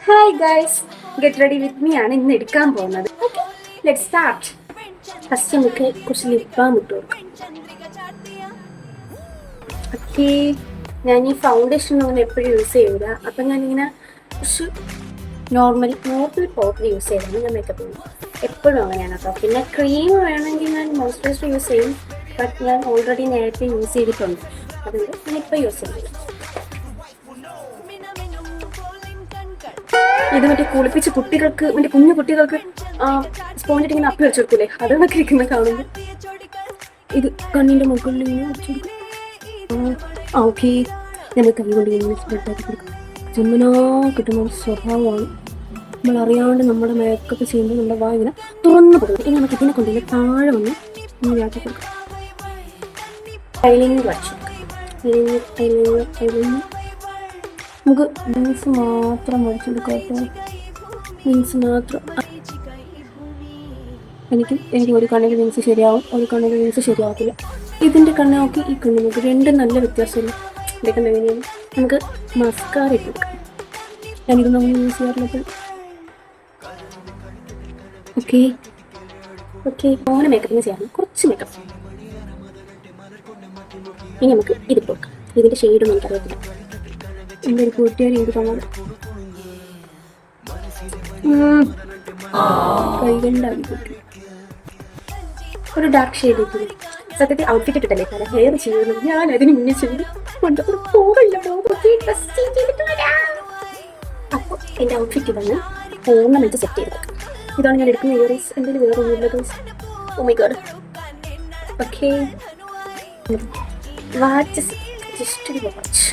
Hi guys, get ready with me ആണ് ഇന്ന് എടുക്കാൻ പോകുന്നത്. Okay, let start. ഫസ്റ്റ് നമുക്ക് കുറച്ച് ലിപ് ബാം ഇട്ട് കൊടുക്കാം. ഓക്കെ, ഞാൻ ഈ ഫൗണ്ടേഷൻ ഒന്നും എപ്പോഴും യൂസ് ചെയ്യില്ല. അപ്പം ഞാനിങ്ങനെ കുറച്ച് നോർമൽ പൗഡർ യൂസ് ചെയ്താണ് ഞാൻ മേക്കപ്പ് ചെയ്യുന്നത്. എപ്പോഴും അങ്ങനെയാണ് കേട്ടോ. പിന്നെ ക്രീം വേണമെങ്കിൽ ഞാൻ മോയ്സ്ചറൈസർ യൂസ് ചെയ്യും. ബട്ട് ഞാൻ ഓൾറെഡി നേരത്തെ യൂസ് ചെയ്തിട്ടുണ്ട്, അതുകൊണ്ട് ഞാൻ ഇപ്പോൾ യൂസ് ചെയ്യുന്നില്ല. ഇത് മറ്റേ കുളിപ്പിച്ച് കുട്ടികൾക്ക്, മറ്റേ കുഞ്ഞു കുട്ടികൾക്ക് സ്പോഞ്ചിട്ട് ഇങ്ങനെ അപ്പി വെച്ച് കൊടുക്കൂലേ, അതൊക്കെ ഇരിക്കുന്ന കാണുമ്പോൾ ഇത് കണ്ണിൻ്റെ മുകളിൽ ഇങ്ങനെ വെച്ച് കൊടുക്കും. ഓക്കെ, നമ്മൾ കൈ കൊണ്ട് ഇങ്ങനെ സ്പ്രെഡാക്കി കൊടുക്കും. ജന്മനാ കിട്ടുന്ന ഒരു സ്വഭാവമാണ്. നമ്മൾ അറിയാണ്ട് നമ്മുടെ മേക്കപ്പ് ചെയ്യുമ്പോൾ നമ്മുടെ വായ ഇങ്ങനെ തുറന്നു കൊടുക്കും. ഇനി നമുക്ക് ഇതിനെ കൊണ്ട് താഴെ വന്ന് ഇങ്ങനെ ആക്കി കൊടുക്കാം. ഐലൈനർ വരച്ചു ഐലൈനർ നമുക്ക് വിങ്സ് മാത്രം വരച്ചെടുക്കാം കേട്ടോ. വിങ്സ് മാത്രം. എനിക്ക് ഒരു കണ്ണിൻ്റെ വിങ്സ് ശരിയാവും, ഒരു കണ്ണിൻ്റെ വിങ്സ് ശരിയാവത്തില്ല. ഇതിൻ്റെ കണ്ണ് നോക്കി ഈ കണ്ണ് നോക്കി രണ്ടും നല്ല വ്യത്യാസമില്ല. എൻ്റെ കണ്ണ് എങ്ങനെയാണ്? നമുക്ക് മസ്കാര ഇട്ട് കൊടുക്കാം. ഞാനിതൊന്നും അങ്ങനെ യൂസ് ചെയ്യാറില്ല. ഓക്കെ ഓക്കെ, ഓനെ മേക്കപ്പിന് ചെയ്യാറുണ്ട്, കുറച്ച് മേക്കപ്പ്. ഇനി നമുക്ക് ഇതിട്ട് കൊടുക്കാം. ഇതിൻ്റെ ഷെയ്ഡൊന്നും എനിക്കറിയത്തില്ല. എൻ്റെ ഒരു കൂട്ടുകാരി എനിക്ക് തോന്നാറ് കൈകണ്ടായി ഒരു ഡാർക്ക് ഷെയ്ഡ് ഇട്ടില്ല. സത്യത്തിൽ ഔട്ട്ഫിറ്റ് ഇട്ടിട്ടല്ലേ പല ഹെയർ ചെയ്യുന്നത്. ഞാൻ അതിന് മുന്നേ ചെയ്ത് അപ്പോൾ എൻ്റെ ഔട്ട്ഫിറ്റ് ഇതാണ്. ഓർണമെന്റ് സെറ്റ് ചെയ്തേക്കാം. ഇതാണ് ഞാൻ എടുക്കുന്ന ഇയറിങ്സ്. എൻ്റെ വേറെ ഒന്നുമില്ല guys. Oh my god. Okay, watch just ഒരു വാച്ച്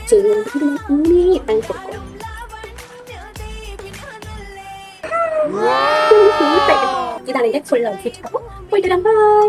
ചെയ്യുന്നുണ്ട്. ഇത് ഞാൻ ഇങ്ങനെ വാങ്ങി കൊടുക്കും. ഇതാണ് എൻ്റെ ഫുൾ ഔട്ട്ഫിറ്റ്. അപ്പോൾ പോയിട്ട് വരാം. ബൈ.